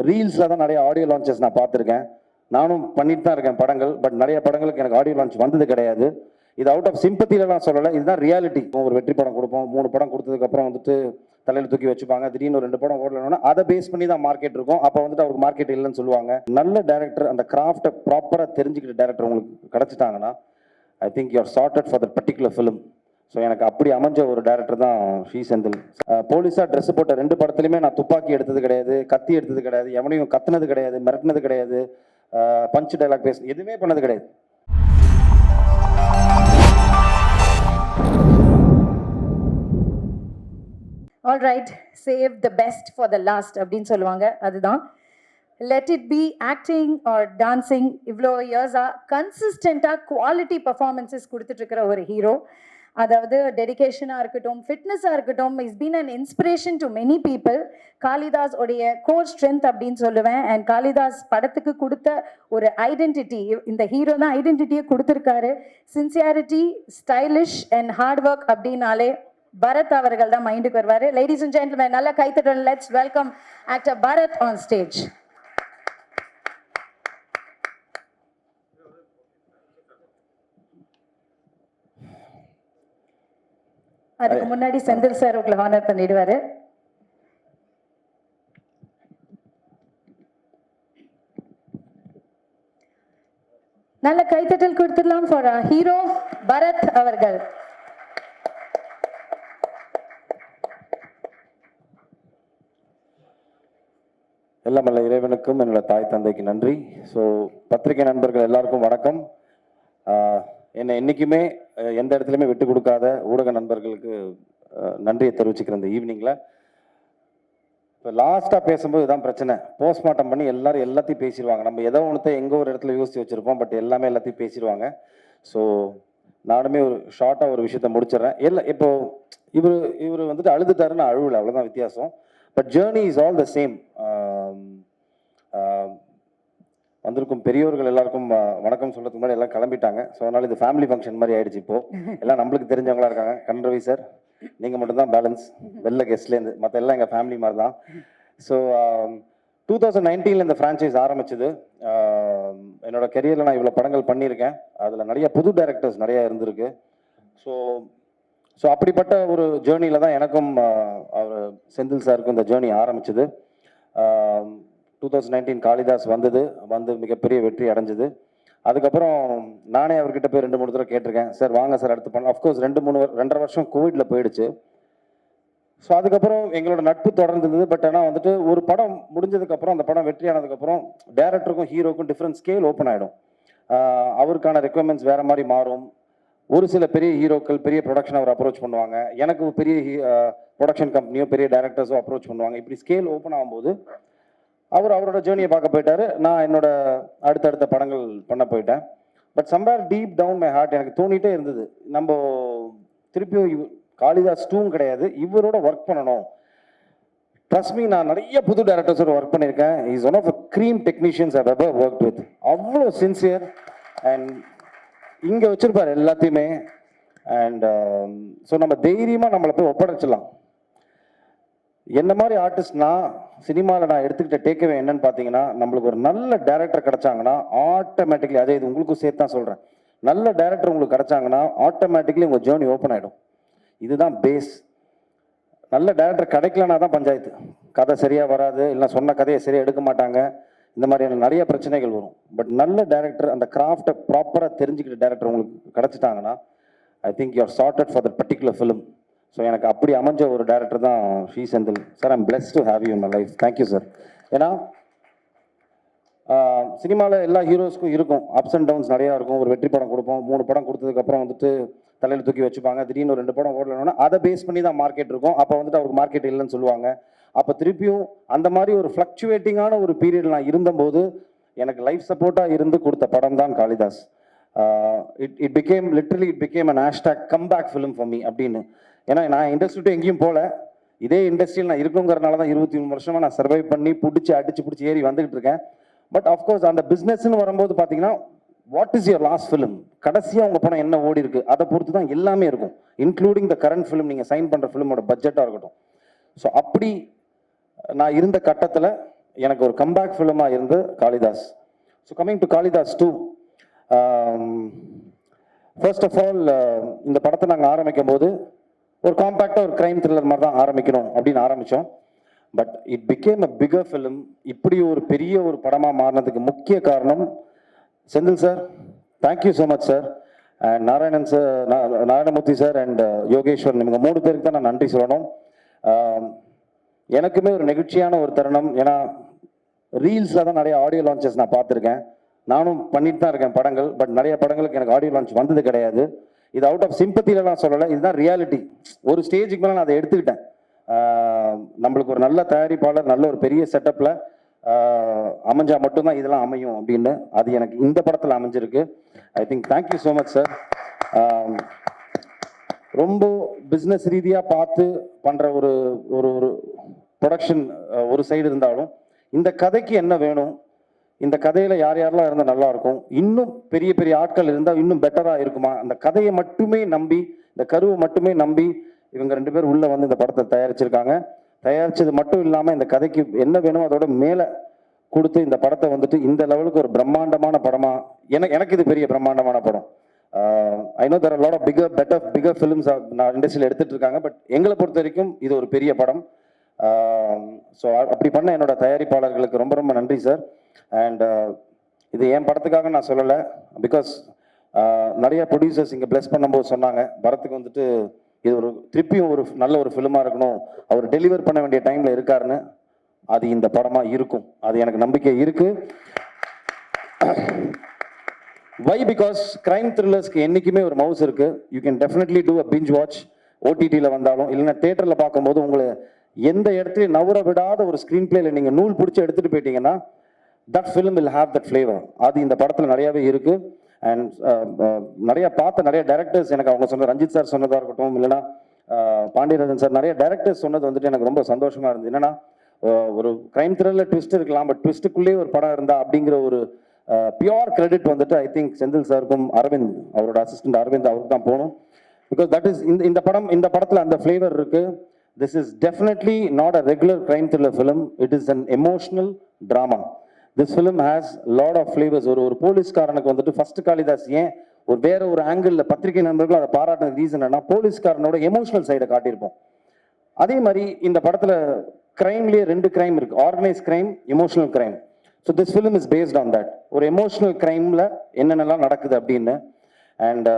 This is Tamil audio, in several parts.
ரீல்ஸில் தான் நிறைய ஆடியோ லான்ச்சஸ் நான் பார்த்துருக்கேன். நானும் பண்ணிட்டு தான் இருக்கேன் படங்கள். பட் நிறைய படங்களுக்கு எனக்கு ஆடியோ லான்ச் வந்தது கிடையாது. இது அவுட் ஆஃப் சிம்பத்தியில நான் சொல்லலை, இதுதான் ரியாலிட்டி. ஒரு வெற்றி படம் கொடுப்போம், 3 படம் கொடுத்ததுக்கப்புறம் வந்துட்டு தலையில் தூக்கி வச்சுப்பாங்க. திடீர்னு 2 படம் ஓடலன்னா அதை பேஸ் பண்ணி தான் மார்க்கெட் இருக்கும். அப்போ வந்துட்டு அவருக்கு மார்க்கெட் இல்லைன்னு சொல்லுவாங்க. நல்ல டேரக்டர், அந்த கிராஃப்டை ப்ராப்பராக தெரிஞ்சுக்கிட்ட டேரக்டர் உங்களுக்கு கிடச்சிட்டாங்கன்னா I think you are charted for that particular film. So எனக்கு அப்படி அமைஞ்ச ஒரு டேரக்டர் தான் ஸ்ரீ செந்தில். போலீஸாக ட்ரெஸ் போட்ட 2 படத்துலையுமே நான் துப்பாக்கி எடுத்தது கிடையாது, கத்தி எடுத்தது கிடையாது, எவனையும் கத்துனது கிடையாது, மிரட்டினது கிடையாது, பஞ்ச் டைலாக் பேச எதுவுமே பண்ணது கிடையாது. All right, save the best for the last அப்படின்னு சொல்லுவாங்க. அதுதான் let it be acting R dancing. இவ்வளோ இயர்ஸாக கன்சிஸ்டண்ட்டாக குவாலிட்டி பர்ஃபார்மன்ஸஸ் கொடுத்துட்ருக்கிற ஒரு ஹீரோ. அதாவது டெடிகேஷனாக இருக்கட்டும், ஃபிட்னஸாக இருக்கட்டும், is been an inspiration to many people. Kalidas உடைய கோர் ஸ்ட்ரென்த் அப்படின்னு சொல்லுவேன். அண்ட் காளிதாஸ் படத்துக்கு கொடுத்த ஒரு ஐடென்டிட்டி, இந்த ஹீரோ தான் ஐடென்டிட்டியை கொடுத்துருக்காரு. Sincerity, stylish and hard work அப்படின்னாலே பரத் அவர்கள் தான் மைண்டுக்கு வருவார். லேடிஸ் அண்ட் ஜென்டில்மேன், நல்லா கைத்தட்டல். Let's welcome actor Bharath on stage. அதுக்கு முன்னாடி செந்தில் சார் உங்களை ஹானர் பண்ணிடுவாரு. நல்ல கைத்தட்டல் கொடுத்துடலாம் ஃபார் ஹீரோ பரத் அவர்கள். எல்லாமல்ல இறைவனுக்கும் என்னோட தாய் தந்தைக்கு நன்றி. ஸோ பத்திரிகை நண்பர்கள் எல்லாருக்கும் வணக்கம். என்னை என்றைக்குமே எந்த இடத்துலையுமே விட்டு கொடுக்காத ஊடக நண்பர்களுக்கு நன்றியை தெரிவிச்சுக்கிறேன் இந்த ஈவினிங்கில். இப்போ லாஸ்ட்டாக பேசும்போது இதுதான் பிரச்சனை. போஸ்ட்மார்ட்டம் பண்ணி எல்லாரும் எல்லாத்தையும் பேசிடுவாங்க. நம்ம ஏதோ ஒன்றத்தை எங்கோ ஒரு இடத்துல யோசித்து வச்சுருப்போம், பட் எல்லாமே எல்லாத்தையும் பேசிடுவாங்க. ஸோ நானுமே ஒரு ஷார்ட்டாக ஒரு விஷயத்தை முடிச்சிடறேன். இப்போது இவர் வந்துட்டு அழுதுட்டாருன்னு அழுவலை, அவ்வளோதான் வித்தியாசம். But journey is all the same. வந்திருக்கும் பெரியோர்கள் எல்லாருக்கும் வணக்கம் சொல்றதுக்கு முன்னாடி எல்லாம் கிளம்பிட்டாங்க. ஸோ அதனால இது ஃபேமிலி ஃபங்க்ஷன் மாதிரி ஆயிடுச்சு. இப்போ எல்லாம் நம்மளுக்கு தெரிஞ்சவங்களா இருக்காங்க. கண்ரவி சார், நீங்கள் மட்டும்தான் பேலன்ஸ் வெளில கெஸ்ட்லேருந்து, மற்ற எல்லாம் எங்கள் ஃபேமிலி மாதிரி தான். ஸோ 2019 இந்த ஃப்ரான்ச்சைஸ் ஆரம்பிச்சது. என்னோட கெரியரில் நான் இவ்வளோ படங்கள் பண்ணியிருக்கேன். அதில் நிறைய புது டைரக்டர்ஸ் நிறையா இருந்திருக்கு. ஸோ அப்படிப்பட்ட ஒரு ஜேர்னியில் தான் எனக்கும் அவர் செந்தில் சாருக்கும் இந்த ஜேர்னி ஆரம்பிச்சது. 2019 காளிதாஸ் வந்து மிகப்பெரிய வெற்றி அடைஞ்சது. அதுக்கப்புறம் நானே அவர்கிட்ட போய் 2-3 தடவை கேட்டிருக்கேன், சார் வாங்க சார் அடுத்து பண்ணலாம். அஃப்கோர்ஸ் 2-2.5 வருஷம் கோவிடில் போயிடுச்சு. ஸோ அதுக்கப்புறம் எங்களோட நட்பு தொடர்ந்தது. பட் ஆனால் வந்துட்டு ஒரு படம் முடிஞ்சதுக்கப்புறம், அந்த படம் வெற்றி ஆனதுக்கப்புறம் டேரக்டருக்கும் ஹீரோக்கும் டிஃப்ரெண்ட் ஸ்கேல் ஓப்பன் ஆகிடும். அவருக்கான ரெக்குவயர்மெண்ட்ஸ் வேறு மாதிரி மாறும். ஒரு சில பெரிய ஹீரோக்கள் பெரிய ப்ரொடக்ஷன் அவர் அப்ரோச் பண்ணுவாங்க, எனக்கு பெரிய ப்ரொடக்ஷன் கம்பெனியோ பெரிய டேரக்டர்ஸோ அப்ரோச் பண்ணுவாங்க. இப்படி ஸ்கேல் ஓப்பன் ஆகும்போது அவரோட ஜேர்னியை பார்க்க போயிட்டாரு, நான் என்னோட அடுத்தடுத்த படங்கள் பண்ண போயிட்டேன். But somewhere deep down my heart எனக்கு தோணிகிட்டே இருந்தது, நம்ம திருப்பியும் காளிதாஸ் 2 கிடையாது, இவரோட ஒர்க் பண்ணணும். ட்ரஸ்ட் மீ, நான் நிறைய புது டேரக்டர்ஸோட ஒர்க் பண்ணியிருக்கேன். Is one of the cream technicians I ever work with. அவ்வளோ சின்சியர் அண்ட் இங்கே வச்சிருப்பார் எல்லாத்தையுமே. அண்ட் ஸோ நம்ம தைரியமாக நம்மளை போய் ஒப்படைச்சிடலாம். என்ன மாதிரி ஆர்டிஸ்ட்னா சினிமாவில் நான் எடுத்துக்கிட்ட டேக்அவே என்னன்னு பார்த்தீங்கன்னா, நம்மளுக்கு ஒரு நல்ல டேரக்டர் கிடைச்சாங்கன்னா ஆட்டோமேட்டிக்லி, அதே இது உங்களுக்கும் சேர்த்து தான் சொல்கிறேன், நல்ல டேரக்டர் உங்களுக்கு கிடைச்சாங்கன்னா ஆட்டோமேட்டிக்லி உங்கள் ஜேர்னி ஓப்பன் ஆகிடும். இதுதான் பேஸ். நல்ல டேரக்டர் கிடைக்கலனா தான் பஞ்சாயத்து. கதை சரியாக வராது, இல்லை சொன்ன கதையை சரியாக எடுக்க மாட்டாங்க, இந்த மாதிரியான நிறைய பிரச்சனைகள் வரும். பட் நல்ல டேரக்டர், அந்த கிராஃப்டை ப்ராப்பராக தெரிஞ்சுக்கிட்ட டேரக்டர் உங்களுக்கு கிடச்சிட்டாங்கன்னா I think you are charted for that particular film. So எனக்கு அப்படி அமைஞ்ச ஒரு டேரக்டர் தான் Shri Senthil sir. I'm blessed to have you in my life. Thank you sir. ஏன்னா சினிமாவில் எல்லா ஹீரோஸ்க்கும் இருக்கும் அப்ஸ் அண்ட் டவுன்ஸ் நிறையா இருக்கும். ஒரு வெற்றி படம் கொடுப்போம், 3 படம் கொடுத்ததுக்கப்புறம் வந்துட்டு தலையில் தூக்கி வச்சுப்பாங்க. திடீர்னு 2 படம் ஓடலன்னா அதை பேஸ் பண்ணி தான் மார்க்கெட் இருக்கும். அப்போ வந்துட்டு அவருக்கு மார்க்கெட் இல்லைன்னு சொல்லுவாங்க. அப்போ திருப்பியும் அந்த மாதிரி ஒரு ஃப்ளக்சுவேட்டிங்கான ஒரு பீரியட் நான் இருந்தபோது எனக்கு லைஃப் சப்போர்ட்டாக இருந்து கொடுத்த படம் தான் Kalidas. It became an hashtag comeback film for me அப்படின்னு. ஏன்னா நான் இண்டஸ்ட்ரிட்டு எங்கேயும் போகல, இதே இண்டஸ்ட்ரியில் நான் இருக்குங்கிறனால தான் 23 வருஷமாக நான் சர்வை பண்ணி அடிச்சு ஏறி வந்துகிட்டு இருக்கேன். பட் ஆஃப்கோர்ஸ் அந்த பிஸ்னஸ்ன்னு வரும்போது பார்த்தீங்கன்னா, what is your last film, கடைசியாக உங்கள் படம் என்ன ஓடி இருக்கு, அதை பொறுத்து தான் எல்லாமே இருக்கும். இன்க்ளூடிங் த கரண்ட் ஃபிலிம், நீங்கள் சைன் பண்ணுற ஃபிலிமோட பட்ஜெட்டாக இருக்கட்டும். ஸோ அப்படி நான் இருந்த கட்டத்தில் எனக்கு ஒரு கம்பேக் ஃபிலிமாக இருந்து Kalidas. So coming to Kalidas 2, first of all இந்த படத்தை நாங்கள் ஆரம்பிக்கும் போது ஒரு காம்பேக்டாக ஒரு கிரைம் த்ரில்லர் மாதிரி தான் ஆரம்பிக்கணும் அப்படின்னு ஆரம்பித்தோம். But it became a bigger film. இப்படி ஒரு பெரிய ஒரு படமாக மாறினதுக்கு முக்கிய காரணம் Senthil sir. Thank you so much sir. And Narayanan sir, Narayanamurthy sir and Yogeshwar, இவங்க 3 பேருக்கு தான் நான் நன்றி சொல்லணும். எனக்குமே ஒரு நெகிழ்ச்சியான ஒரு தருணம். ஏன்னா ரீல்ஸில் தான் நிறைய ஆடியோ லான்ச்சஸ் நான் பார்த்துருக்கேன். நானும் பண்ணிட்டு தான் இருக்கேன் படங்கள். பட் நிறைய படங்களுக்கு எனக்கு ஆடியோ லான்ச் வந்தது கிடையாது. இது அவுட் ஆஃப் சிம்பத்திலலாம் சொல்லலை, இதுதான் ரியாலிட்டி. ஒரு ஸ்டேஜுக்கு மேலே நான் அதை எடுத்துக்கிட்டேன். நம்மளுக்கு ஒரு நல்ல தயாரிப்பாளர், நல்ல ஒரு பெரிய செட்டப்பில் அமைஞ்சா மட்டும்தான் இதெல்லாம் அமையும் அப்படின்னு. அது எனக்கு இந்த படத்தில் அமைஞ்சிருக்கு. I think thank you so much sir. ரொம்ப பிஸ்னஸ் ரீதியாக பார்த்து பண்ணுற ஒரு ஒரு ஒரு ப்ரொடக்ஷன் ஒரு சைடு இருந்தாலும், இந்த கதைக்கு என்ன வேணும், இந்த கதையில் யார் யாரெல்லாம் இருந்தால் நல்லாயிருக்கும், இன்னும் பெரிய பெரிய ஆட்கள் இருந்தால் இன்னும் பெட்டராக இருக்குமா, அந்த கதையை மட்டுமே நம்பி, இந்த கருவை மட்டுமே நம்பி இவங்க 2 பேர் உள்ளே வந்து இந்த படத்தை தயாரிச்சிருக்காங்க. தயாரித்தது மட்டும் இல்லாமல் இந்த கதைக்கு என்ன வேணுமோ அதோட மேலே கொடுத்து இந்த படத்தை வந்துட்டு இந்த லெவலுக்கு ஒரு பிரம்மாண்டமான படமாக, எனக்கு இது பெரிய பிரம்மாண்டமான படம். I know there are lot of figure films நான் இண்டஸ்ட்ரியில் எடுத்துகிட்டு இருக்காங்க. பட் எங்களை பொறுத்த வரைக்கும் இது ஒரு பெரிய படம். ஸோ அப்படி பண்ண என்னோட தயாரிப்பாளர்களுக்கு ரொம்ப ரொம்ப நன்றி சார். அண்ட் இது என் படத்துக்காக நான் சொல்லலை. பிகாஸ் நிறைய ப்ரொடியூசர்ஸ் இங்கே ப்ளஸ் பண்ணும்போது சொன்னாங்க, பரத்துக்கு வந்துட்டு இது ஒரு திருப்பியும் ஒரு நல்ல ஒரு ஃபிலிமாக இருக்கணும், அவர் டெலிவர் பண்ண வேண்டிய டைமில் இருக்காருன்னு. அது இந்த படமாக இருக்கும், அது எனக்கு நம்பிக்கை இருக்குது. வை? பிகாஸ் கிரைம் த்ரில்லர்ஸ்க்கு என்றைக்குமே ஒரு மவுஸ் இருக்குது. You can definitely do a binge watch. ஓடிடியில் வந்தாலும் இல்லைன்னா தேட்டரில் பார்க்கும்போது உங்களை எந்த இடத்துலையும் நவர விடாத ஒரு ஸ்க்ரீன் பிளேயில் நீங்கள் நூல் பிடிச்சி எடுத்துகிட்டு போயிட்டீங்கன்னா that film will have that flavour. அது இந்த படத்தில் நிறையாவே இருக்குது. அண்ட் நிறைய டைரக்டர்ஸ் எனக்கு அவங்க சொன்ன ரஞ்சித் சார் சொன்னதாக இருக்கட்டும், இல்லைன்னா பாண்டியராஜன் சார், நிறைய டைரக்டர்ஸ் சொன்னது வந்துட்டு எனக்கு ரொம்ப சந்தோஷமாக இருந்தது. என்னன்னா ஒரு கிரைம் த்ரில்லர் ட்விஸ்ட் இருக்கலாம், பட் ட்விஸ்ட்டுக்குள்ளேயே ஒரு படம் இருந்தா அப்படிங்கிற ஒரு பியோர் கிரெடிட் வந்துட்டு ஐ திங்க் செந்தில் சாருக்கும் அரவிந்த், அவரோட அசிஸ்டன்ட் அரவிந்த், அவருக்கு தான் போகணும். பிகாஸ் தட் இஸ் இந்த படத்தில் அந்த ஃப்ளேவர் இருக்கு. This is definitely not a regular crime thriller film. It is an emotional drama. This film has lot of flavours. ஒரு போலீஸ்காரனுக்கு வந்துட்டு ஃபர்ஸ்ட் காளிதாஸ் ஏன் வேற ஒரு ஆங்கிளில் பத்திரிகை நண்பர்கள் அதை பாராட்டின ரீசன் என்ன, போலீஸ்காரனோட எமோஷனல் சைடை காட்டியிருப்போம். அதே மாதிரி இந்த படத்தில் கிரைம்லேயே 2 கிரைம் இருக்கு, organise crime, emotional crime. So this film is based on that. ஒரு எமோஷனல் கிரைமில் என்னென்னலாம் நடக்குது அப்படின்னு. அண்ட்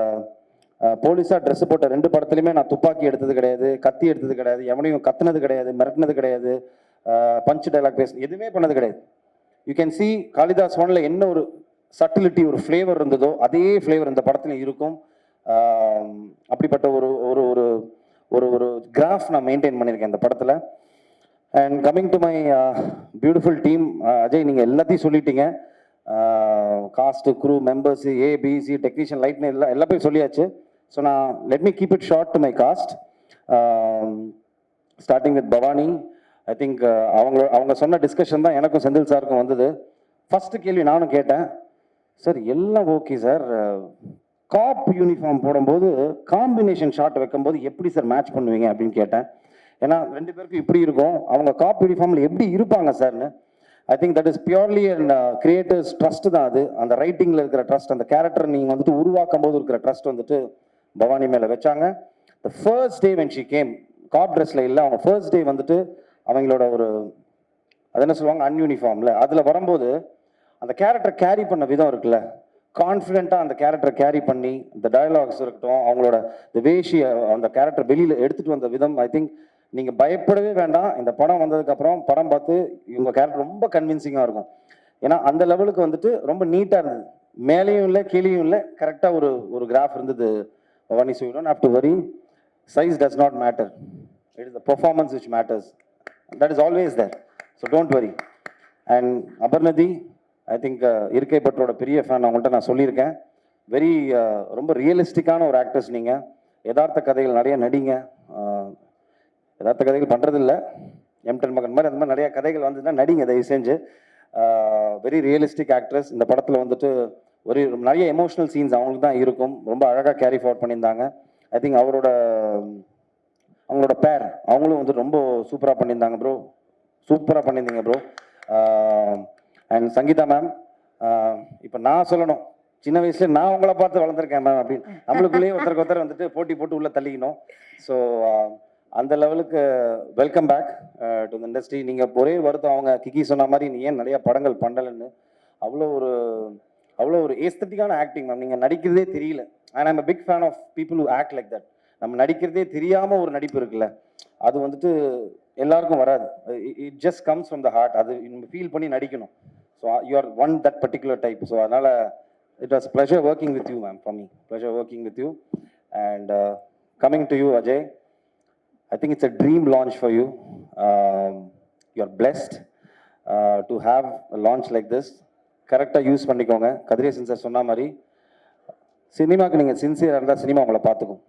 போலீஸாக ட்ரெஸ் போட்ட 2 படத்துலையுமே நான் துப்பாக்கி எடுத்தது கிடையாது, கத்தி எடுத்தது கிடையாது, எவனையும் கத்துனது கிடையாது, மிரட்டினது கிடையாது, பஞ்ச் டைலாக் எதுவுமே பண்ணது கிடையாது. யூ கேன் சி காளிதாஸ் 1ல் என்ன ஒரு சட்டிலிட்டி, ஒரு ஃப்ளேவர் இருந்ததோ அதே ஃப்ளேவர் இந்த படத்தில் இருக்கும். அப்படிப்பட்ட ஒரு ஒரு ஒரு ஒரு ஒரு கிராஃப் நான் மெயின்டைன் பண்ணியிருக்கேன் இந்த படத்தில். And coming to my beautiful team, Ajay நீங்கள் எல்லாத்தையும் சொல்லிட்டீங்க. Cast, crew, members, ABC, technician, லைட்னு எல்லா பேரும் சொல்லியாச்சு. ஸோ நான் let me keep it short to my cast. Starting with Bhavani. I think அவங்க சொன்ன டிஸ்கஷன் தான் எனக்கும் செந்தில் சாருக்கும் வந்தது. ஃபஸ்ட்டு கேள்வி நானும் கேட்டேன், சார் எல்லாம் ஓகே சார், காப் யூனிஃபார்ம் போடும்போது காம்பினேஷன் ஷாட் வைக்கும்போது எப்படி சார் மேட்ச் பண்ணுவீங்க அப்படின்னு கேட்டேன். ஏன்னா 2 பேருக்கும் இப்படி இருக்கும், அவங்க காப் யூனிஃபார்மில் எப்படி இருப்பாங்க சார்னு. I think that is purely and creators trust தான் அது. அந்த ரைட்டிங்கில் இருக்கிற ட்ரஸ்ட், அந்த கேரக்டர் நீங்கள் வந்துட்டு உருவாக்கும் போது இருக்கிற ட்ரஸ்ட் வந்துட்டு பவானி மேலே வச்சாங்க. The first day when she came, cop ட்ரெஸ்ஸில் இல்லை, அவங்க ஃபர்ஸ்ட் டே வந்துட்டு அவங்களோட ஒரு அது என்ன சொல்லுவாங்க அன்யூனிஃபார்மில் அதில் வரும்போது அந்த கேரக்டர் கேரி பண்ண விதம் இருக்குல்ல, கான்ஃபிடென்ட்டாக அந்த கேரக்டர் கேரி பண்ணி, இந்த டயலாக்ஸ் இருக்கட்டும், அவங்களோட இந்த வேஷி அந்த கேரக்டர் வெளியில் எடுத்துகிட்டு வந்த விதம், ஐ திங்க் நீங்கள் பயப்படவே வேண்டாம். இந்த படம் வந்ததுக்கப்புறம் படம் பார்த்து இவங்க கேரக்டர் ரொம்ப கன்வின்சிங்காக இருக்கும். ஏன்னா அந்த லெவலுக்கு வந்துட்டு ரொம்ப நீட்டாக இருந்தது, மேலேயும் இல்லை கீழேயும் இல்லை, கரெக்டாக ஒரு கிராஃப் இருந்தது Bhavani. So you don't have to worry, size does not matter, it is the performance which matters, that is always there. So don't worry. And Aparnathi, I think இருக்கை பற்றோட பெரிய ஃபேன், அவங்கள்ட்ட நான் சொல்லியிருக்கேன். வெரி ரொம்ப ரியலிஸ்டிக்கான ஒரு ஆக்டர்ஸ் நீங்கள். யதார்த்த கதைகள் நிறைய நடிங்க. யதார்த்த கதைகள் பண்ணுறதில்ல, M10 மகன் மாதிரி அந்த மாதிரி நிறைய கதைகள் வந்துன்னா நடிங்க தயவு செஞ்சு. Very realistic actress. இந்த படத்தில் வந்துட்டு ஒரு நிறைய எமோஷனல் சீன்ஸ் அவங்களுக்கு தான் இருக்கும், ரொம்ப அழகாக கேரி ஃபார்வர்ட் பண்ணியிருந்தாங்க. ஐ திங்க் அவங்களோட பேர் அவங்களும் வந்துட்டு ரொம்ப சூப்பராக பண்ணியிருந்தாங்க ப்ரோ, சூப்பராக பண்ணியிருந்தீங்க ப்ரோ. அண்ட் சங்கீதா மேம், இப்போ நான் சொல்லணும், சின்ன வயசுல நான் உங்களை பார்த்து வளர்ந்துருக்கேன் மேம் அப்படின்னு நம்மளுக்குள்ளேயே ஒருத்தருக்கு ஒருத்தர் வந்துட்டு போட்டி போட்டு உள்ள தள்ளிக்கணும். ஸோ அந்த லெவலுக்கு welcome back to the industry. நீங்கள் ஒரே வருத்தம், அவங்க கிக்கி சொன்ன மாதிரி நீ ஏன் நிறைய படங்கள் பண்ணலைன்னு. அவ்வளோ ஒரு ஏஸ்தட்டிக்கான ஆக்டிங் மேம். நீங்கள் நடிக்கிறதே தெரியல. And I'm big fan of people who act like that. நம்ம நடிக்கிறதே தெரியாமல் ஒரு நடிப்பு இருக்குல்ல, அது வந்துட்டு எல்லாருக்கும் வராது. It just comes from the heart. அது ஃபீல் பண்ணி நடிக்கணும். So you are one that particular type. So அதனால் it was pleasure working with you, ma'am, for me. Pleasure working with you. And coming to you, Ajay, I think it's a dream launch for you. You're blessed to have a launch like this. கரெக்டாக யூஸ் பண்ணிக்கோங்க. கதிரேசன் சார் சொன்ன மாதிரி சினிமாவுக்கு நீங்கள் சின்சியராக இருந்தால் சினிமா உங்களை பார்த்துக்கும்.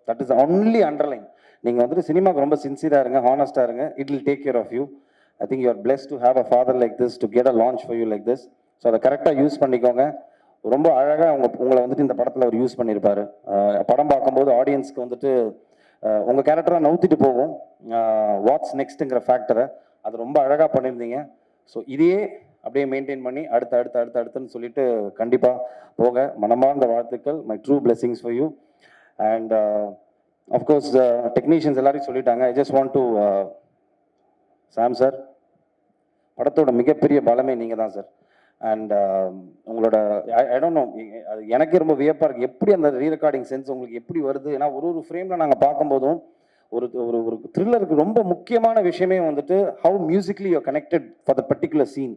That is only underline. நீங்கள் வந்துட்டு சினிமாவுக்கு ரொம்ப சின்சியராக இருங்க, ஹானஸ்டாக இருங்க. It will take care of you. I think you are blessed to have a father like this, to get a launch for you like this. So அதை கரெக்டாக யூஸ் பண்ணிக்கோங்க. ரொம்ப அழகாக உங்களை வந்துட்டு இந்த படத்தில் அவர் யூஸ் பண்ணியிருப்பாரு. படம் பார்க்கும்போது ஆடியன்ஸ்க்கு வந்துட்டு உங்கள் கேரக்டராக நவுத்திட்டு போகும் வாட்ஸ் நெக்ஸ்ட்டுங்கிற ஃபேக்டரை. அது ரொம்ப அழகாக பண்ணியிருந்தீங்க. ஸோ இதையே அப்படியே மெயின்டைன் பண்ணி அடுத்துன்னு சொல்லிட்டு கண்டிப்பாக போக மனமார்ந்த வாழ்த்துக்கள். My true blessings for you. And of course technicians எல்லாரையும் சொல்லிட்டாங்க. I just want to Sam sir, படத்தோட மிகப்பெரிய பலமே நீங்கள் தான் சார். அண்ட் உங்களோட ஐ டோன்ட் நோ, அது எனக்கே ரொம்ப வியப்பாக இருக்குது எப்படி அந்த ரீரெக்கார்டிங் சென்ஸ் உங்களுக்கு எப்படி வருது. ஏன்னா ஒரு ஃப்ரேமில் நாங்கள் பார்க்கும்போதும் ஒரு ஒரு ஒரு த்ரில்லருக்கு ரொம்ப முக்கியமான விஷயமே வந்துட்டு how musically you connected for the particular scene.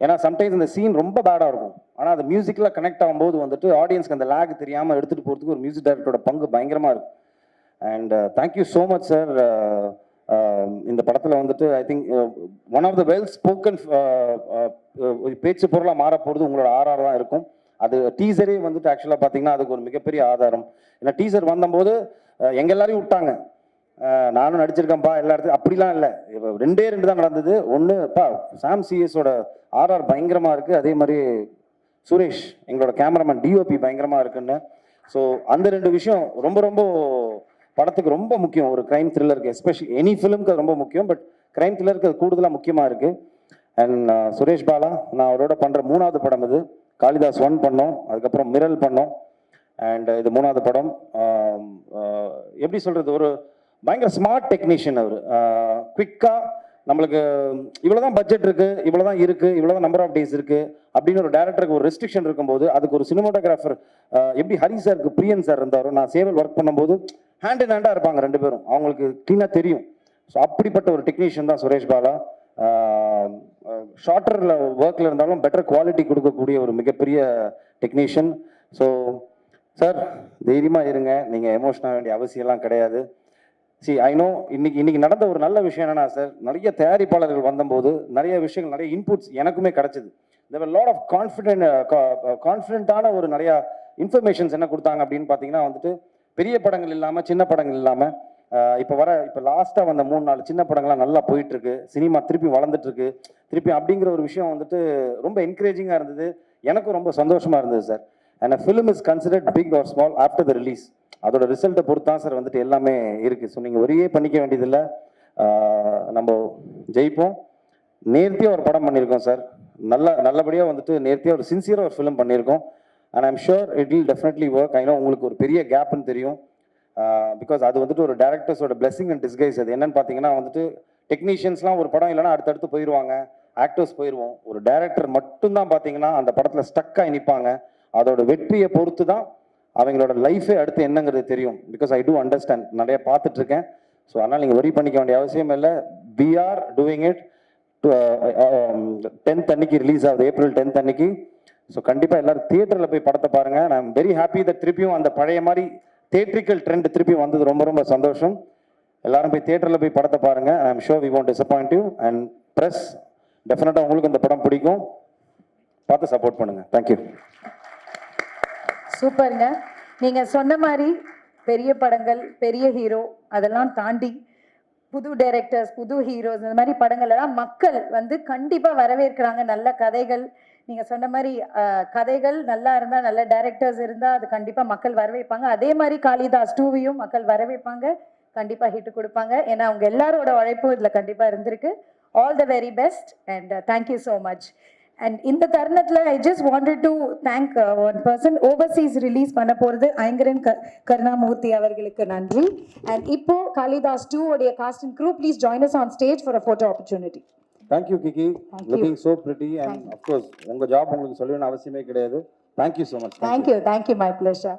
ஏன்னா சம்டைம்ஸ் இந்த சீன் ரொம்ப பேடாக இருக்கும், ஆனால் அந்த மியூசிக்கில் கனெக்ட் ஆகும்போது வந்துட்டு ஆடியன்ஸ்க்கு அந்த லேக் தெரியாமல் எடுத்துகிட்டு போகிறதுக்கு ஒரு மியூசிக் டைரக்டரோட பங்கு பயங்கரமாக இருக்கும். And thank you so much sir. இந்த படத்தில் வந்துட்டு I think one of the well spoken பேச்சு பொருளாக மாற போகிறது உங்களோட ஆர்ஆர் தான் இருக்கும். அது டீசரே வந்துட்டு ஆக்சுவலாக பார்த்தீங்கன்னா அதுக்கு ஒரு மிகப்பெரிய ஆதாரம். ஏன்னா டீசர் வந்தபோது எங்கள் எல்லாரையும் விட்டாங்க. நானும் நடிச்சிருக்கேன்ப்பா எல்லா இடத்துலையும், அப்படிலாம் இல்லை. இப்போ ரெண்டு தான் நடந்தது. ஒன்றுப்பா சாம் சிஎஸோட ஆர்ஆர் பயங்கரமாக இருக்குது, அதே மாதிரி சுரேஷ் எங்களோட கேமராமேன் டிஓபி பயங்கரமாக இருக்குன்னு. ஸோ அந்த ரெண்டு விஷயம் ரொம்ப ரொம்ப படத்துக்கு ரொம்ப முக்கியம். ஒரு கிரைம் த்ரில்லருக்கு, எஸ்பெஷலி எனி ஃபிலிம்க்கு அது ரொம்ப முக்கியம். பட் கிரைம் த்ரில்லருக்கு அது கூடுதலாக முக்கியமாக இருக்குது. அண்ட் சுரேஷ் பாலா, நான் அவரோட பண்ணுற 3வது படம் இது. காளிதாஸ் 1 பண்ணோம், அதுக்கப்புறம் மிரல் பண்ணோம், அண்ட் இது 3வது படம். எப்படி சொல்கிறது, ஒரு பயங்கர ஸ்மார்ட் டெக்னீஷியன் அவர். குவிக்காக நம்மளுக்கு இவ்வளோதான் பட்ஜெட் இருக்குது, இவ்வளோதான் இருக்குது, இவ்வளோதான் நம்பர் ஆஃப் டேஸ் இருக்குது அப்படின்னு ஒரு டேரக்டருக்கு ஒரு ரெஸ்ட்ரிக்ஷன் இருக்கும்போது அதுக்கு ஒரு சினிமாட்டோகிராஃபர் எப்படி ஹரி சாருக்கு பிரியன் சார் இருந்தாரோ, நான் சேவல் ஒர்க் பண்ணும்போது ஹேண்ட் இன் ஹேண்டாக இருப்பாங்க ரெண்டு பேரும், அவங்களுக்கு க்ளீனாக தெரியும். ஸோ அப்படிப்பட்ட ஒரு டெக்னீஷியன் தான் சுரேஷ் பாலா. ஷார்ட்டரில் ஒர்க்கில் இருந்தாலும் பெட்டர் குவாலிட்டி கொடுக்கக்கூடிய ஒரு மிகப்பெரிய டெக்னீஷியன். ஸோ சார் தைரியமாக இருங்க, நீங்கள் எமோஷனாக வேண்டிய அவசியம்லாம் கிடையாது. ஐ நோ இன்னைக்கு நடந்த ஒரு நல்ல விஷயம் என்னன்னா சார், நிறைய தயாரிப்பாளர்கள் வந்தபோது நிறைய விஷயங்கள், நிறைய இன்புட்ஸ் எனக்குமே கிடைச்சது. தேர் வர் லாட் ஆஃப் கான்ஃபிடென்ட்டான ஒரு நிறையா இன்ஃபர்மேஷன்ஸ் என்ன கொடுத்தாங்க அப்படின்னு பார்த்தீங்கன்னா வந்துட்டு, பெரிய படங்கள் இல்லாமல் சின்ன படங்கள் இல்லாமல் இப்போ லாஸ்ட்டாக வந்த 3-4 சின்ன படங்கள்லாம் நல்லா போயிட்டு இருக்கு, சினிமா திருப்பி வளர்ந்துட்டு இருக்கு திருப்பி அப்படிங்கிற ஒரு விஷயம் வந்துட்டு ரொம்ப என்கரேஜிங்காக இருந்தது. எனக்கும் ரொம்ப சந்தோஷமாக இருந்தது sir. And a film is considered big or small after the release. அதோட ரிசல்ட்டை பொறுத்து தான் சார் வந்துட்டு எல்லாமே இருக்குது. ஸோ நீங்கள் ஒரே பண்ணிக்க வேண்டியதில்லை, நம்ம ஜெயிப்போம். நேர்த்தியாக ஒரு படம் பண்ணியிருக்கோம் சார், நல்லபடியாக வந்துட்டு நேர்த்தியாக ஒரு சின்சியராக ஒரு ஃபிலிம் பண்ணியிருக்கோம். And I'm sure it will definitely work. I know உங்களுக்கு ஒரு பெரிய கேப்னு தெரியும், பிகாஸ் அது வந்துட்டு ஒரு டேரக்டர்ஸோட பிளெஸிங் அண்ட் டிஸ்கைஸ். அது என்னன்னு பார்த்தீங்கன்னா வந்துட்டு டெக்னீஷியன்ஸ்லாம் ஒரு படம் இல்லைன்னா அடுத்தடுத்து போயிடுவாங்க, ஆக்டர்ஸ் போயிடுவோம். ஒரு டேரக்டர் மட்டும்தான் பார்த்தீங்கன்னா அந்த படத்தில் ஸ்டக்காகி நிற்பாங்க. அதோட வெற்றியை பொறுத்து தான் அவங்களோட லைஃபே அடுத்து என்னங்கிறது தெரியும். பிகாஸ் ஐ டூ அண்டர்ஸ்டாண்ட், நிறைய பார்த்துட்ருக்கேன். ஸோ அதனால் நீங்கள் வரி பண்ணிக்க வேண்டிய அவசியம் இல்லை. We are doing it. 10th அன்னைக்கு ரிலீஸ் ஆகுது, April 10th அன்னைக்கு. ஸோ கண்டிப்பாக எல்லாரும் தியேட்டரில் போய் படத்தை பாருங்கள். நான் வெரி ஹாப்பி தட் திருப்பியும் அந்த பழைய மாதிரி தியேட்ரிக்கல் ட்ரெண்ட் திருப்பி வந்தது ரொம்ப ரொம்ப சந்தோஷம். எல்லாரும் போய் தியேட்டரில் போய் படத்தை பாருங்கள். I am sure we won't disappoint you. And press டெஃபினட்டாக உங்களுக்கு இந்த படம் பிடிக்கும், பார்த்து சப்போர்ட் பண்ணுங்கள். தேங்க்யூ. சூப்பருங்க. நீங்கள் சொன்ன மாதிரி பெரிய படங்கள், பெரிய ஹீரோ அதெல்லாம் தாண்டி புது டைரக்டர்ஸ், புது ஹீரோஸ், இந்த மாதிரி படங்கள் எல்லாம் மக்கள் வந்து கண்டிப்பாக வரவேற்கிறாங்க. நல்ல கதைகள், நீங்கள் சொன்ன மாதிரி கதைகள் நல்லா இருந்தால், நல்ல டைரக்டர்ஸ் இருந்தால் அது கண்டிப்பாக மக்கள் வரவேற்பாங்க. அதே மாதிரி காளிதாஸ் 2வையும் மக்கள் வரவேற்பாங்க, கண்டிப்பாக ஹிட் கொடுப்பாங்க. ஏன்னா அவங்க எல்லாரோட உழைப்பும் இதில் கண்டிப்பாக இருந்திருக்கு. All the very best and thank you so much. And இந்த தருணத்தில் I just wanted to thank one person. Overseas release பண்ண போகிறது ஐங்கரன் கருணாமூர்த்தி அவர்களுக்கு நன்றி. அண்ட் இப்போ காளிதாஸ் 2 உடைய cast and crew please join us on stage for a photo opportunity. Thank you Kiki, Thank you. Looking so pretty and of course உங்கள் ஜாப் உங்களுக்கு சொல்ல வேண்டிய அவசியமே கிடையாது. Thank you so much. Thank you, my pleasure.